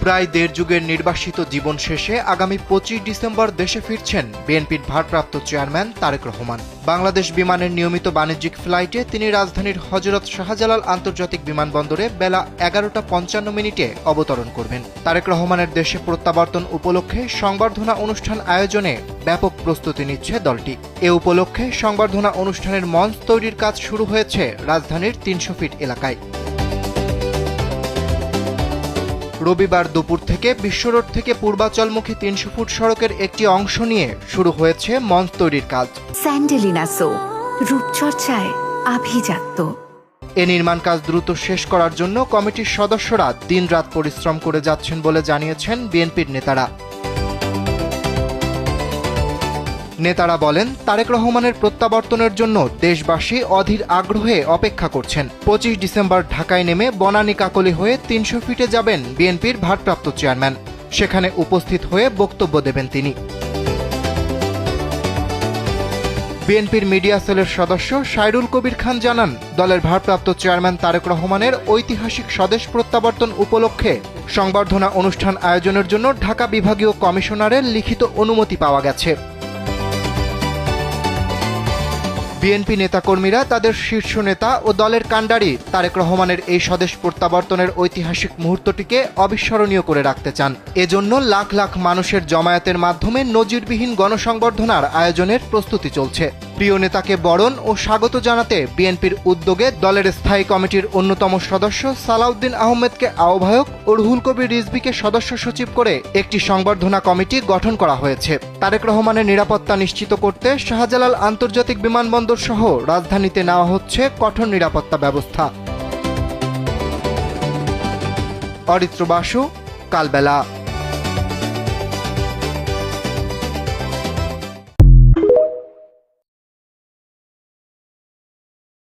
প্রায় দেড় যুগের নির্বাসিত জীবন শেষে আগামী 25 ডিসেম্বর দেশে ফিরছেন বিএনপির ভারপ্রাপ্ত চেয়ারম্যান তারেক রহমান। বাংলাদেশ বিমানের নিয়মিত বাণিজ্যিক ফ্লাইটে তিনি রাজধানীর হযরত শাহজালাল আন্তর্জাতিক বিমানবন্দরে বেলা 11:55 অবতরণ করবেন। তারেক রহমানের দেশে প্রত্যাবর্তন উপলক্ষে সংবর্ধনা অনুষ্ঠান আয়োজনে ব্যাপক প্রস্তুতি নিচ্ছে দলটি। এ উপলক্ষে সংবর্ধনা অনুষ্ঠানের মঞ্চ তৈরির কাজ শুরু হয়েছে রাজধানীর 300 ফিট এলাকায়। রবিবার দুপুর থেকে বিশ্বরোড থেকে পূর্বাচলমুখী 300 ফুট সড়কের একটি অংশ নিয়ে শুরু হয়েছে মঞ্চ তৈরির কাজ। স্যান্ডেলিনা সো, রূপচর্চায় আভিজাত্য। এ নির্মাণ কাজ দ্রুত শেষ করার জন্য কমিটির সদস্যরা দিনরাত পরিশ্রম করে যাচ্ছেন বলে জানিয়েছেন বিএনপির নেতারা। নেতারা বলেন, তারেক রহমানের প্রত্যাবর্তনের জন্য দেশবাসী অধীর আগ্রহে অপেক্ষা করছেন। 25 ডিসেম্বর ঢাকায় নেমে বনানী কাকলী হয়ে 300 ফিটে যাবেন বিএনপির ভারপ্রাপ্ত চেয়ারম্যান। সেখানে উপস্থিত হয়ে বক্তব্য দেবেন তিনি। বিএনপির মিডিয়া সেলের সদস্য সাইরুল কবির খান জানান, দলের ভারপ্রাপ্ত চেয়ারম্যান তারেক রহমানের ঐতিহাসিক স্বদেশ প্রত্যাবর্তন উপলক্ষে সংবর্ধনা অনুষ্ঠান আয়োজনের জন্য ঢাকা বিভাগীয় কমিশনারের লিখিত অনুমতি পাওয়া গেছে। বিএনপি নেতাকর্মীরা তাদের শীর্ষ নেতা ও দলের কাণ্ডারি তারেক রহমানের এই স্বদেশ প্রত্যাবর্তনের ঐতিহাসিক মুহূর্তটিকে অবিস্মরণীয় করে রাখতে চান। এজন্য লাখ লাখ মানুষের জমায়েতের মাধ্যমে নজিরবিহীন গণসংবর্ধনার আয়োজনের প্রস্তুতি চলছে। প্রিয় নেতাকে বরণ ও স্বাগত জানাতে বিএনপির উদ্যোগে দলের স্থায়ী কমিটির অন্যতম সদস্য সালাউদ্দিন আহমেদকে আহ্বায়ক ও রুহুল কবির রিজভীকে সদস্য সচিব করে একটি সংবর্ধনা কমিটি গঠন করা হয়েছে। তারেক রহমানের নিরাপত্তা নিশ্চিত করতে শাহজালাল আন্তর্জাতিক বিমানবন্দর সহ রাজধানীতে নেওয়া হচ্ছে কঠোর নিরাপত্তা ব্যবস্থা। অরিত্র বাসু, কালবেলা।